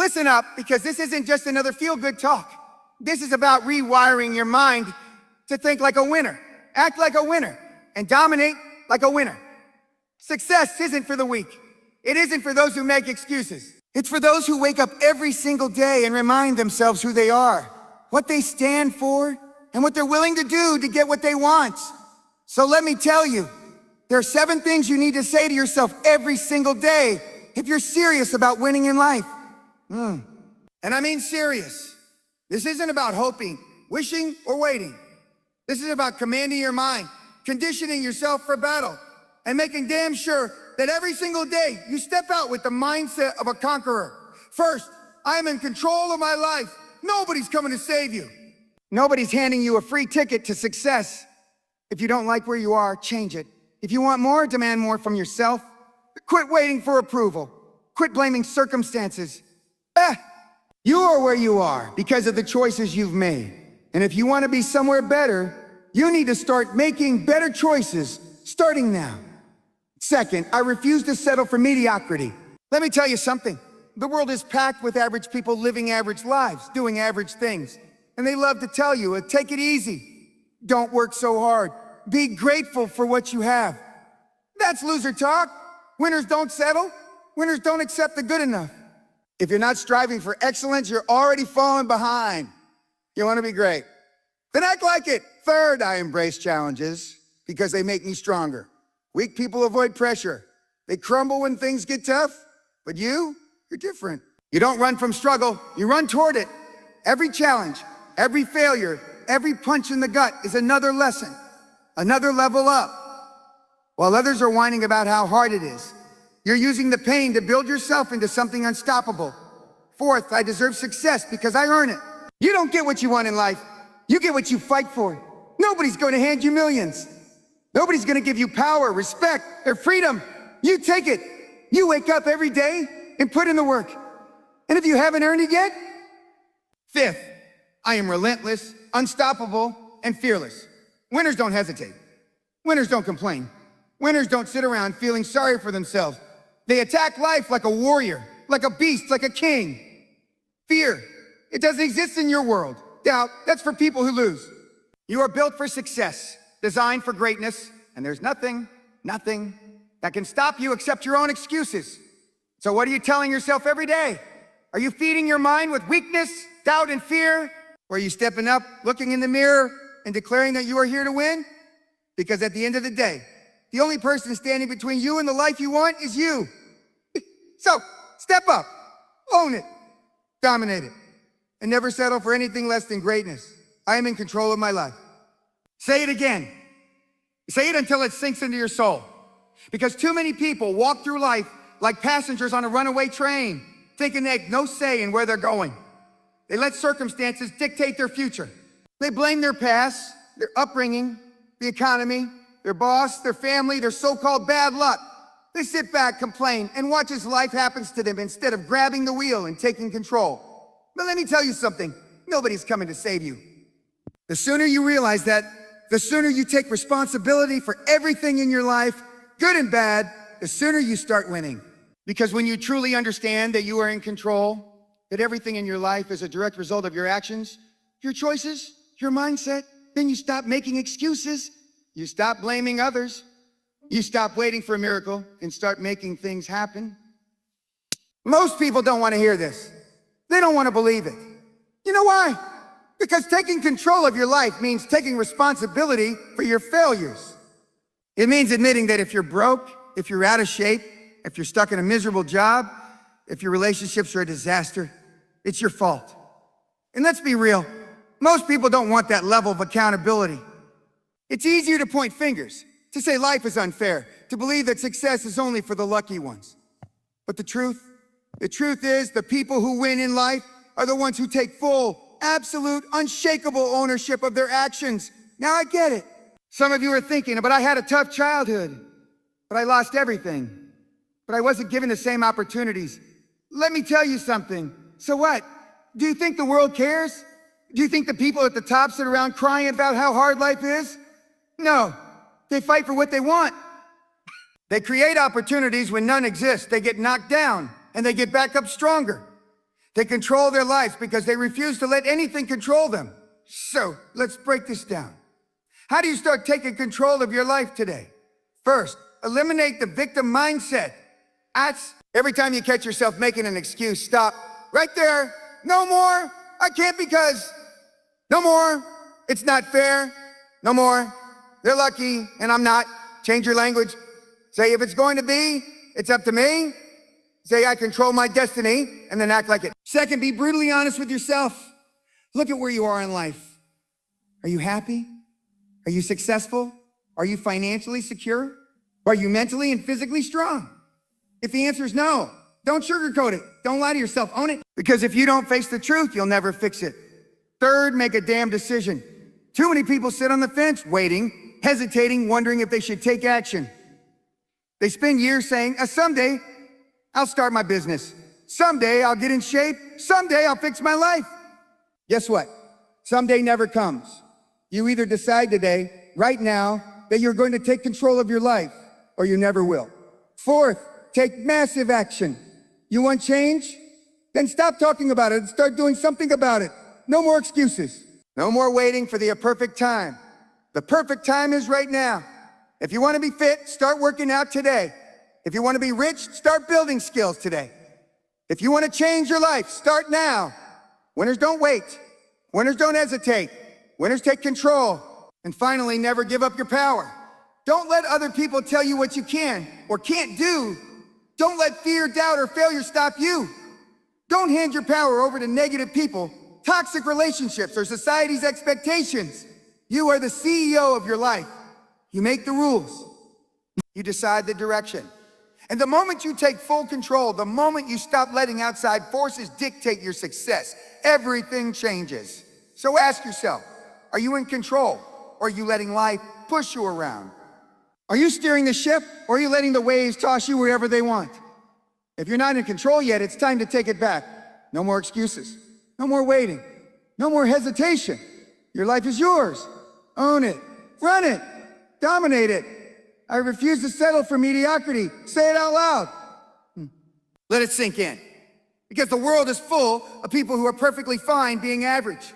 Listen up, because this isn't just another feel-good talk. This is about rewiring your mind to think like a winner, act like a winner, and dominate like a winner. Success isn't for the weak. It isn't for those who make excuses. It's for those who wake up every single day and remind themselves who they are, what they stand for, and what they're willing to do to get what they want. So let me tell you, there are 7 things you need to say to yourself every single day if you're serious about winning in life. And I mean serious. This isn't about hoping, wishing, or waiting. This is about commanding your mind, conditioning yourself for battle, and making damn sure that every single day you step out with the mindset of a conqueror. First, I am in control of my life. Nobody's coming to save you. Nobody's handing you a free ticket to success. If you don't like where you are, change it. If you want more, demand more from yourself. Quit waiting for approval. Quit blaming circumstances. You are where you are because of the choices you've made. And if you want to be somewhere better, you need to start making better choices starting now. Second, I refuse to settle for mediocrity. Let me tell you something. The world is packed with average people living average lives, doing average things. And they love to tell you, take it easy. Don't work so hard. Be grateful for what you have. That's loser talk. Winners don't settle. Winners don't accept the good enough. If you're not striving for excellence, you're already falling behind. You want to be great? Then act like it. Third, I embrace challenges because they make me stronger. Weak people avoid pressure. They crumble when things get tough. But you're different. You don't run from struggle, you run toward it. Every challenge, every failure, every punch in the gut is another lesson, another level up. While others are whining about how hard it is, you're using the pain to build yourself into something unstoppable. Fourth, I deserve success because I earn it. You don't get what you want in life. You get what you fight for. Nobody's going to hand you millions. Nobody's going to give you power, respect, or freedom. You take it. You wake up every day and put in the work. And if you haven't earned it yet, fifth, I am relentless, unstoppable, and fearless. Winners don't hesitate. Winners don't complain. Winners don't sit around feeling sorry for themselves. They attack life like a warrior, like a beast, like a king. Fear, it doesn't exist in your world. Doubt, that's for people who lose. You are built for success, designed for greatness, and there's nothing that can stop you except your own excuses. So what are you telling yourself every day? Are you feeding your mind with weakness, doubt, and fear? Or are you stepping up, looking in the mirror, and declaring that you are here to win? Because at the end of the day, the only person standing between you and the life you want is you. So, step up, own it, dominate it, and never settle for anything less than greatness. I am in control of my life. Say it again. Say it until it sinks into your soul. Because too many people walk through life like passengers on a runaway train, thinking they have no say in where they're going. They let circumstances dictate their future. They blame their past, their upbringing, the economy, their boss, their family, their so-called bad luck. They sit back, complain, and watch as life happens to them instead of grabbing the wheel and taking control. But let me tell you something, nobody's coming to save you. The sooner you realize that, the sooner you take responsibility for everything in your life, good and bad, the sooner you start winning. Because when you truly understand that you are in control, that everything in your life is a direct result of your actions, your choices, your mindset, then you stop making excuses. You stop blaming others. You stop waiting for a miracle and start making things happen. Most people don't want to hear this. They don't want to believe it. You know why? Because taking control of your life means taking responsibility for your failures. It means admitting that if you're broke, if you're out of shape, if you're stuck in a miserable job, if your relationships are a disaster, it's your fault. And let's be real, most people don't want that level of accountability. It's easier to point fingers, to say life is unfair, to believe that success is only for the lucky ones. But the truth is the people who win in life are the ones who take full, absolute, unshakable ownership of their actions. Now I get it. Some of you are thinking, but I had a tough childhood, but I lost everything, but I wasn't given the same opportunities. Let me tell you something. So what? Do you think the world cares? Do you think the people at the top sit around crying about how hard life is? No, they fight for what they want. They create opportunities when none exist. They get knocked down and they get back up stronger. They control their lives because they refuse to let anything control them. So let's break this down. How do you start taking control of your life today? First, eliminate the victim mindset. Every time you catch yourself making an excuse, stop right there. No more. I can't because. No more. It's not fair. No more. They're lucky and I'm not. Change your language. Say, if it's going to be, it's up to me. Say, I control my destiny, and then act like it. Second, be brutally honest with yourself. Look at where you are in life. Are you happy? Are you successful? Are you financially secure? Are you mentally and physically strong? If the answer is no, don't sugarcoat it. Don't lie to yourself. Own it. Because if you don't face the truth, you'll never fix it. Third, make a damn decision. Too many people sit on the fence, waiting, hesitating, wondering if they should take action. They spend years saying, someday I'll start my business. Someday I'll get in shape. Someday I'll fix my life. Guess what? Someday never comes. You either decide today, right now, that you're going to take control of your life, or you never will. Fourth, take massive action. You want change? Then stop talking about it and start doing something about it. No more excuses. No more waiting for the perfect time. The perfect time is right now. If you want to be fit, start working out today. If you want to be rich, start building skills today. If you want to change your life, start now. Winners don't wait. Winners don't hesitate. Winners take control. And finally, never give up your power. Don't let other people tell you what you can or can't do. Don't let fear, doubt, or failure stop you. Don't hand your power over to negative people, toxic relationships, or society's expectations. You are the CEO of your life. You make the rules. You decide the direction. And the moment you take full control, the moment you stop letting outside forces dictate your success, everything changes. So ask yourself, are you in control, or are you letting life push you around? Are you steering the ship, or are you letting the waves toss you wherever they want? If you're not in control yet, it's time to take it back. No more excuses. No more waiting. No more hesitation. Your life is yours. Own it. Run it. Dominate it. I refuse to settle for mediocrity. Say it out loud. Let it sink in. Because the world is full of people who are perfectly fine being average.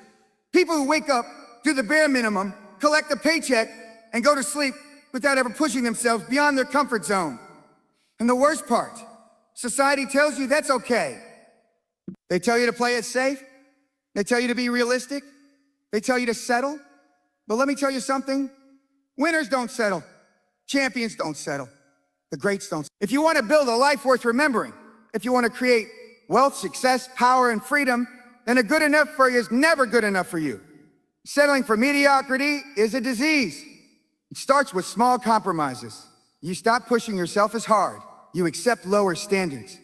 People who wake up, do the bare minimum, collect a paycheck, and go to sleep without ever pushing themselves beyond their comfort zone. And the worst part, society tells you that's okay. They tell you to play it safe. They tell you to be realistic. They tell you to settle. But let me tell you something. Winners don't settle. Champions don't settle. The greats don't. If you want to build a life worth remembering, if you want to create wealth, success, power, and freedom, then a good enough for you is never good enough for you. Settling for mediocrity is a disease. It starts with small compromises. You stop pushing yourself as hard. You accept lower standards.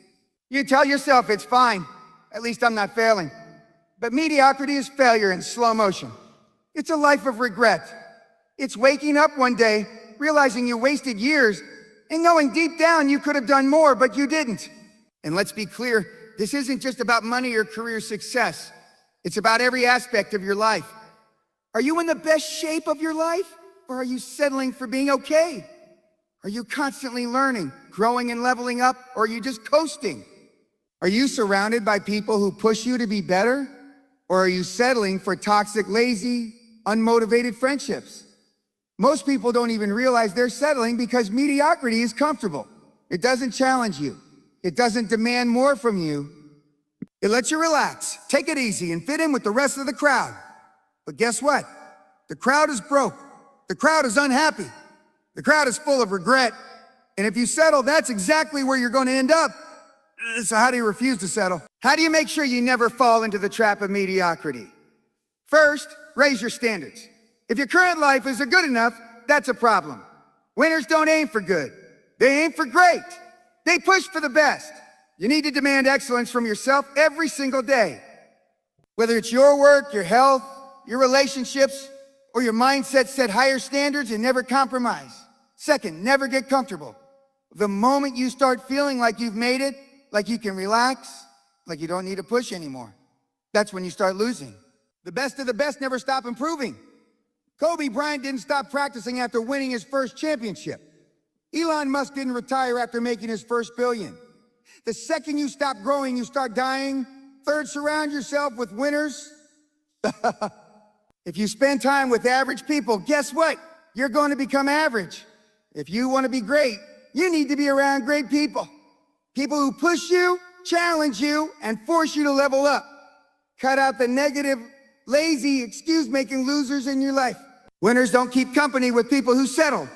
You tell yourself it's fine. At least I'm not failing. But mediocrity is failure in slow motion. It's a life of regret. It's waking up one day, realizing you wasted years, and knowing deep down you could have done more, but you didn't. And let's be clear, this isn't just about money or career success. It's about every aspect of your life. Are you in the best shape of your life, or are you settling for being okay? Are you constantly learning, growing, and leveling up, or are you just coasting? Are you surrounded by people who push you to be better, or are you settling for toxic, lazy, unmotivated friendships? Most people don't even realize they're settling because mediocrity is comfortable. It doesn't challenge you. It doesn't demand more from you. It lets you relax, take it easy, and fit in with the rest of the crowd. But guess what? The crowd is broke. The crowd is unhappy. The crowd is full of regret. And if you settle, that's exactly where you're going to end up. So how do you refuse to settle? How do you make sure you never fall into the trap of mediocrity? First, raise your standards. If your current life isn't good enough, that's a problem. Winners don't aim for good. They aim for great. They push for the best. You need to demand excellence from yourself every single day. Whether it's your work, your health, your relationships, or your mindset, set higher standards and never compromise. Second, never get comfortable. The moment you start feeling like you've made it, like you can relax, like you don't need to push anymore, that's when you start losing. The best of the best never stop improving. Kobe Bryant didn't stop practicing after winning his first championship. Elon Musk didn't retire after making his first billion. The second you stop growing, you start dying. Third, surround yourself with winners. If you spend time with average people, guess what? You're going to become average. If you want to be great, you need to be around great people. People who push you, challenge you, and force you to level up. Cut out the negative, lazy, excuse-making losers in your life. Winners don't keep company with people who settle.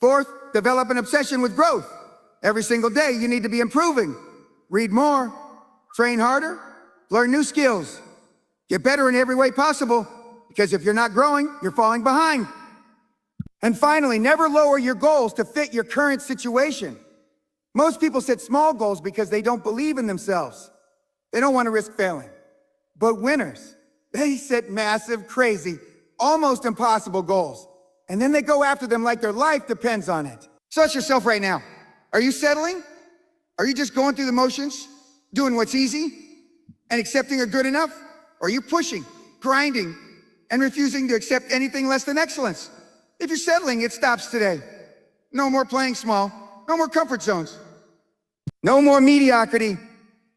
Fourth, develop an obsession with growth. Every single day, you need to be improving. Read more, train harder, learn new skills. Get better in every way possible, because if you're not growing, you're falling behind. And finally, never lower your goals to fit your current situation. Most people set small goals because they don't believe in themselves. They don't want to risk failing. But winners, they set massive, crazy, almost impossible goals. And then they go after them like their life depends on it. So ask yourself right now, are you settling? Are you just going through the motions, doing what's easy, and accepting you're good enough? Or are you pushing, grinding, and refusing to accept anything less than excellence? If you're settling, it stops today. No more playing small, no more comfort zones. No more mediocrity.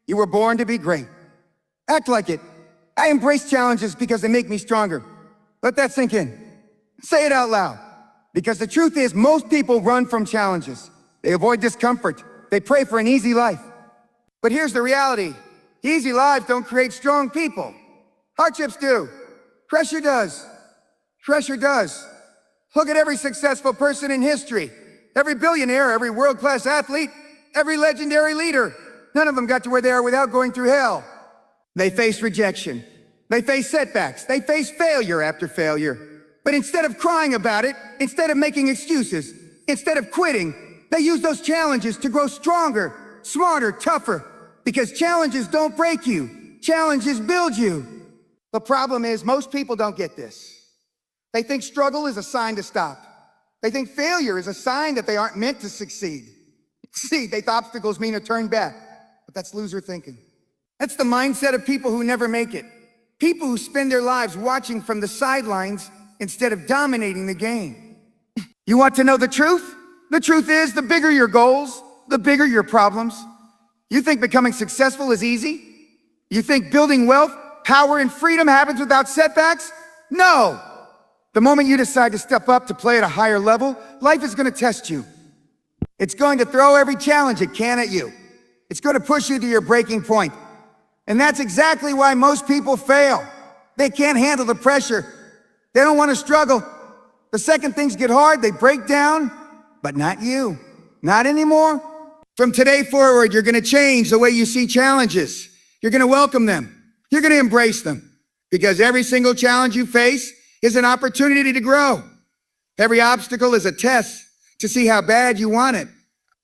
You were born to be great. Act like it. I embrace challenges because they make me stronger. Let that sink in. Say it out loud. Because the truth is, most people run from challenges. They avoid discomfort. They pray for an easy life. But here's the reality. Easy lives don't create strong people. Hardships do. Pressure does. Pressure does. Look at every successful person in history. Every billionaire, every world-class athlete, every legendary leader. None of them got to where they are without going through hell. They face rejection. They face setbacks. They face failure after failure. But instead of crying about it, instead of making excuses, instead of quitting, they use those challenges to grow stronger, smarter, tougher. Because challenges don't break you. Challenges build you. The problem is most people don't get this. They think struggle is a sign to stop. They think failure is a sign that they aren't meant to succeed. See, they think obstacles mean a turn back. But that's loser thinking. That's the mindset of people who never make it. People who spend their lives watching from the sidelines instead of dominating the game. You want to know the truth? The truth is, the bigger your goals, the bigger your problems. You think becoming successful is easy? You think building wealth, power, and freedom happens without setbacks? No! The moment you decide to step up to play at a higher level, life is going to test you. It's going to throw every challenge it can at you. It's going to push you to your breaking point. And that's exactly why most people fail. They can't handle the pressure. They don't want to struggle. The second things get hard, they break down. But not you. Not anymore. From today forward, you're going to change the way you see challenges. You're going to welcome them. You're going to embrace them. Because every single challenge you face is an opportunity to grow. Every obstacle is a test to see how bad you want it.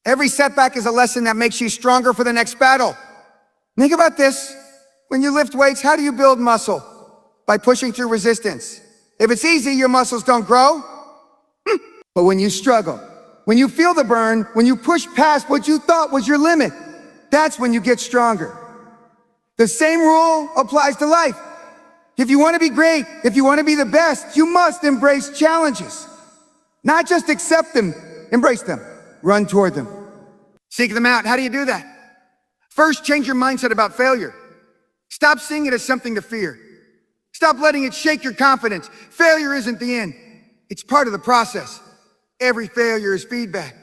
Every setback is a lesson that makes you stronger for the next battle. Think about this. When you lift weights, how do you build muscle? By pushing through resistance. If it's easy, your muscles don't grow. But when you struggle, when you feel the burn, when you push past what you thought was your limit, that's when you get stronger. The same rule applies to life. If you want to be great, if you want to be the best, you must embrace challenges. Not just accept them, embrace them, run toward them. Seek them out. How do you do that? First, change your mindset about failure. Stop seeing it as something to fear. Stop letting it shake your confidence. Failure isn't the end. It's part of the process. Every failure is feedback.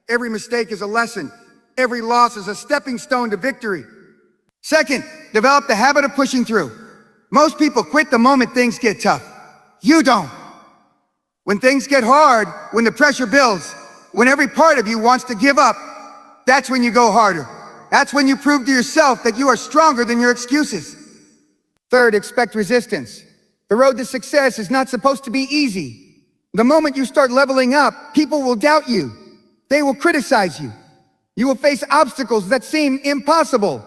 Every mistake is a lesson. Every loss is a stepping stone to victory. Second, develop the habit of pushing through. Most people quit the moment things get tough. You don't. When things get hard, when the pressure builds, when every part of you wants to give up, that's when you go harder. That's when you prove to yourself that you are stronger than your excuses. Third, expect resistance. The road to success is not supposed to be easy. The moment you start leveling up, people will doubt you. They will criticize you. You will face obstacles that seem impossible.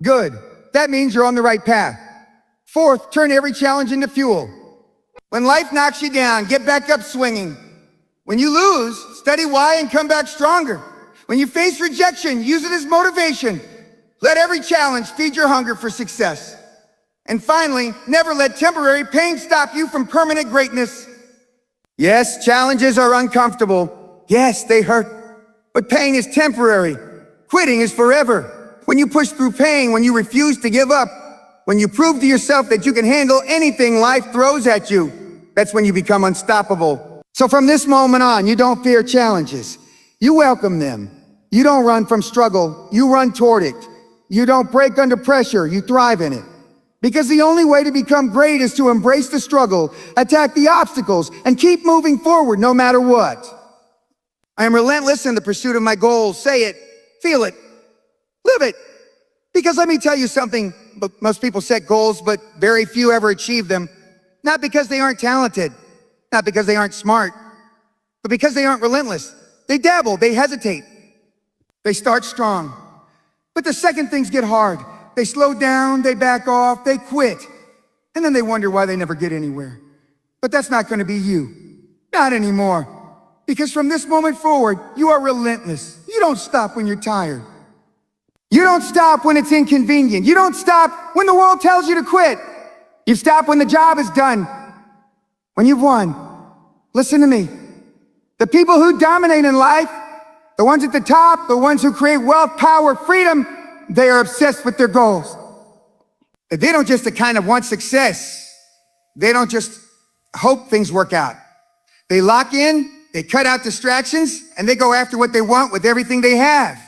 Good. That means you're on the right path. Fourth, turn every challenge into fuel. When life knocks you down, get back up swinging. When you lose, study why and come back stronger. When you face rejection, use it as motivation. Let every challenge feed your hunger for success. And finally, never let temporary pain stop you from permanent greatness. Yes, challenges are uncomfortable. Yes, they hurt. But pain is temporary. Quitting is forever. When you push through pain, when you refuse to give up, When you prove to yourself that you can handle anything life throws at you, that's when you become unstoppable. So from this moment on, you don't fear challenges. You welcome them. You don't run from struggle, you run toward it. You don't break under pressure, you thrive in it. Because the only way to become great is to embrace the struggle, attack the obstacles, and keep moving forward no matter what. I am relentless in the pursuit of my goals. Say it, feel it, live it. Because let me tell you something, most people set goals, but very few ever achieve them. Not because they aren't talented, not because they aren't smart, but because they aren't relentless. They dabble, they hesitate. They start strong. But the second things get hard, they slow down, they back off, they quit. And then they wonder why they never get anywhere. But that's not going to be you. Not anymore. Because from this moment forward, you are relentless. You don't stop when you're tired. You don't stop when it's inconvenient. You don't stop when the world tells you to quit. You stop when the job is done. When you've won. Listen to me. The people who dominate in life, the ones at the top, the ones who create wealth, power, freedom, they are obsessed with their goals. They don't just kind of want success. They don't just hope things work out. They lock in, they cut out distractions, and they go after what they want with everything they have.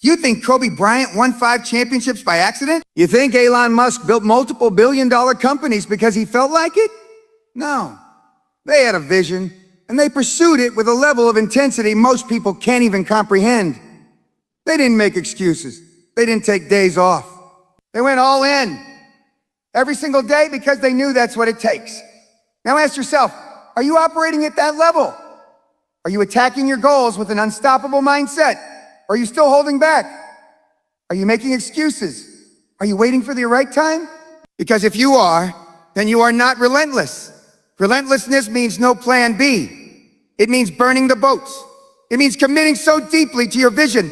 You think Kobe Bryant won 5 championships by accident? You think Elon Musk built multiple billion-dollar companies because he felt like it? No. They had a vision, and they pursued it with a level of intensity most people can't even comprehend. They didn't make excuses. They didn't take days off. They went all in every single day because they knew that's what it takes. Now ask yourself, are you operating at that level? Are you attacking your goals with an unstoppable mindset? Or are you still holding back? Are you making excuses? Are you waiting for the right time? Because if you are, then you are not relentless. Relentlessness means no plan B. It means burning the boats. It means committing so deeply to your vision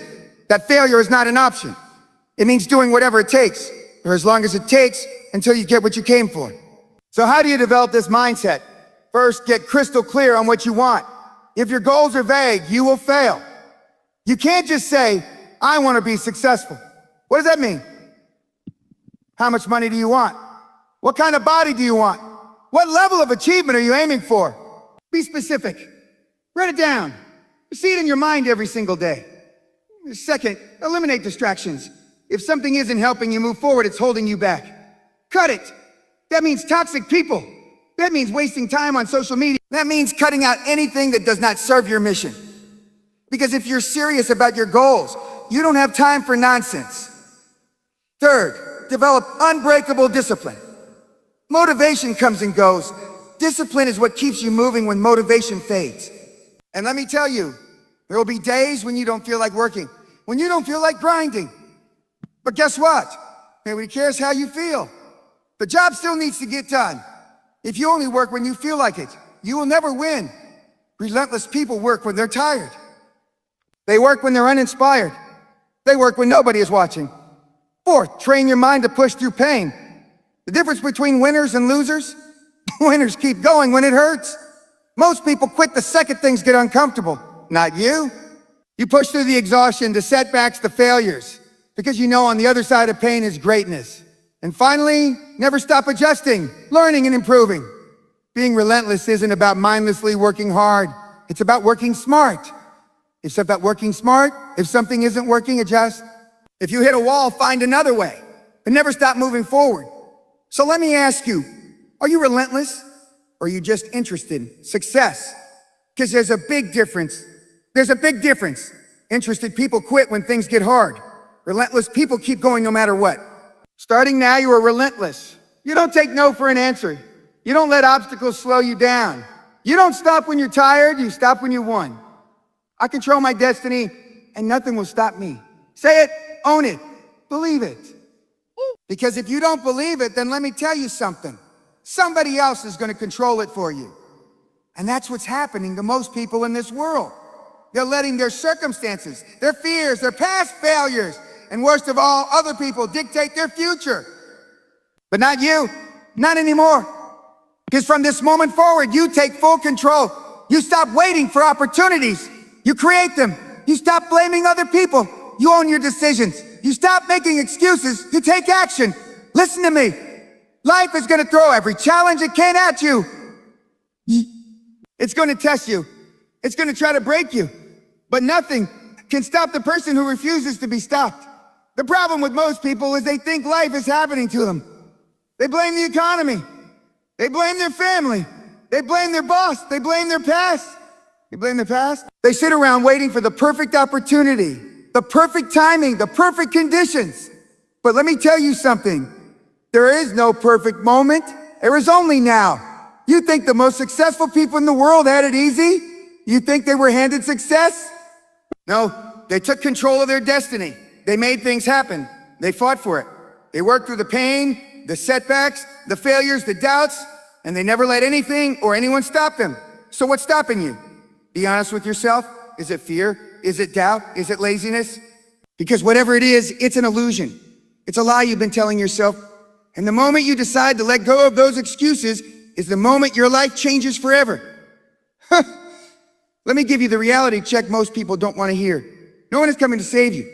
that failure is not an option. It means doing whatever it takes, or as long as it takes until you get what you came for. So how do you develop this mindset? First, get crystal clear on what you want. If your goals are vague, you will fail. You can't just say, I want to be successful. What does that mean? How much money do you want? What kind of body do you want? What level of achievement are you aiming for? Be specific. Write it down. See it in your mind every single day. Second, eliminate distractions. If something isn't helping you move forward, it's holding you back. Cut it. That means toxic people. That means wasting time on social media. That means cutting out anything that does not serve your mission. Because if you're serious about your goals, you don't have time for nonsense. Third, develop unbreakable discipline. Motivation comes and goes. Discipline is what keeps you moving when motivation fades. And let me tell you, there will be days when you don't feel like working, when you don't feel like grinding. But guess what? Nobody cares how you feel. The job still needs to get done. If you only work when you feel like it, you will never win. Relentless people work when they're tired. They work when they're uninspired. They work when nobody is watching. Fourth, train your mind to push through pain. The difference between winners and losers? Winners keep going when it hurts. Most people quit the second things get uncomfortable. Not you. You push through the exhaustion, the setbacks, the failures, because you know on the other side of pain is greatness. And finally, never stop adjusting, learning and improving. Being relentless isn't about mindlessly working hard. It's about working smart. It's about working smart. If something isn't working, adjust. If you hit a wall, find another way, but never stop moving forward. So let me ask you, are you relentless or are you just interested in success? Because there's a big difference. There's a big difference. Interested people quit when things get hard. Relentless people keep going no matter what. Starting now, you are relentless. You don't take no for an answer. You don't let obstacles slow you down. You don't stop when you're tired, you stop when you won. I control my destiny, and nothing will stop me. Say it, own it, believe it. Because if you don't believe it, then let me tell you something. Somebody else is going to control it for you. And that's what's happening to most people in this world. They're letting their circumstances, their fears, their past failures, and worst of all, other people dictate their future. But not you, not anymore. Because from this moment forward, you take full control. You stop waiting for opportunities. You create them. You stop blaming other people. You own your decisions. You stop making excuses. You take action. Listen to me. Life is going to throw every challenge it can at you. It's going to test you. It's going to try to break you. But nothing can stop the person who refuses to be stopped. The problem with most people is they think life is happening to them. They blame the economy. They blame their family. They blame their boss. They blame their past. You blame the past? They sit around waiting for the perfect opportunity, the perfect timing, the perfect conditions. But let me tell you something. There is no perfect moment. There is only now. You think the most successful people in the world had it easy? You think they were handed success? No, they took control of their destiny. They made things happen. They fought for it. They worked through the pain, the setbacks, the failures, the doubts, and they never let anything or anyone stop them. So what's stopping you? Be honest with yourself. Is it fear? Is it doubt? Is it laziness? Because whatever it is, it's an illusion. It's a lie you've been telling yourself. And the moment you decide to let go of those excuses is the moment your life changes forever. Let me give you the reality check most people don't want to hear. No one is coming to save you.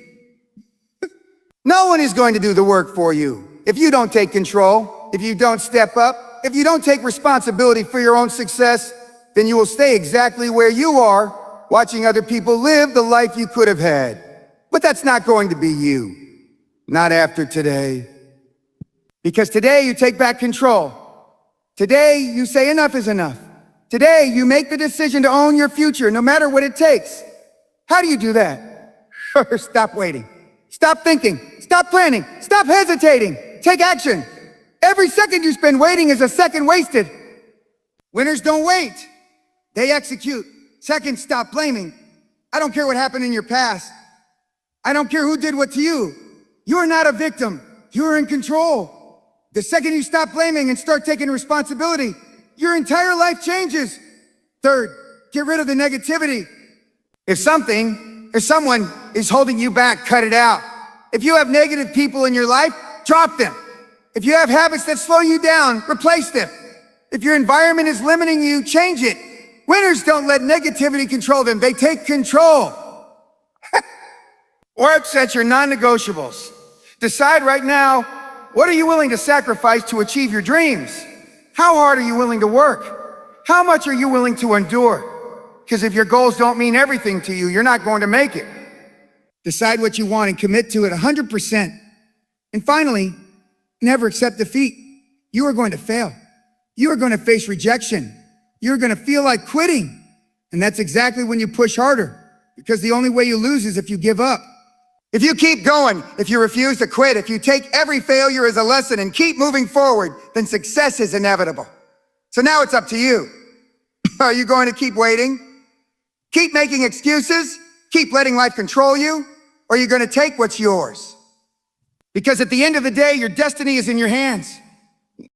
No one is going to do the work for you. If you don't take control, if you don't step up, if you don't take responsibility for your own success, then you will stay exactly where you are, watching other people live the life you could have had. But that's not going to be you. Not after today. Because today you take back control. Today you say enough is enough. Today you make the decision to own your future, no matter what it takes. How do you do that? Stop waiting. Stop thinking. Stop planning. Stop hesitating. Take action. Every second you spend waiting is a second wasted. Winners don't wait. They execute. Second, stop blaming. I don't care what happened in your past. I don't care who did what to you. You are not a victim. You are in control. The second you stop blaming and start taking responsibility, your entire life changes. Third, get rid of the negativity. If someone is holding you back, cut it out. If you have negative people in your life, drop them. If you have habits that slow you down, replace them. If your environment is limiting you, change it. Winners don't let negativity control them. They take control. Work sets your non-negotiables. Decide right now, what are you willing to sacrifice to achieve your dreams? How hard are you willing to work? How much are you willing to endure? Because if your goals don't mean everything to you, you're not going to make it. Decide what you want and commit to it 100%. And finally, never accept defeat. You are going to fail. You are going to face rejection. You're going to feel like quitting. And that's exactly when you push harder, because the only way you lose is if you give up. If you keep going, if you refuse to quit, if you take every failure as a lesson and keep moving forward, then success is inevitable. So now it's up to you. Are you going to keep waiting? Keep making excuses? Keep letting life control you? Or are you going to take what's yours? Because at the end of the day, your destiny is in your hands.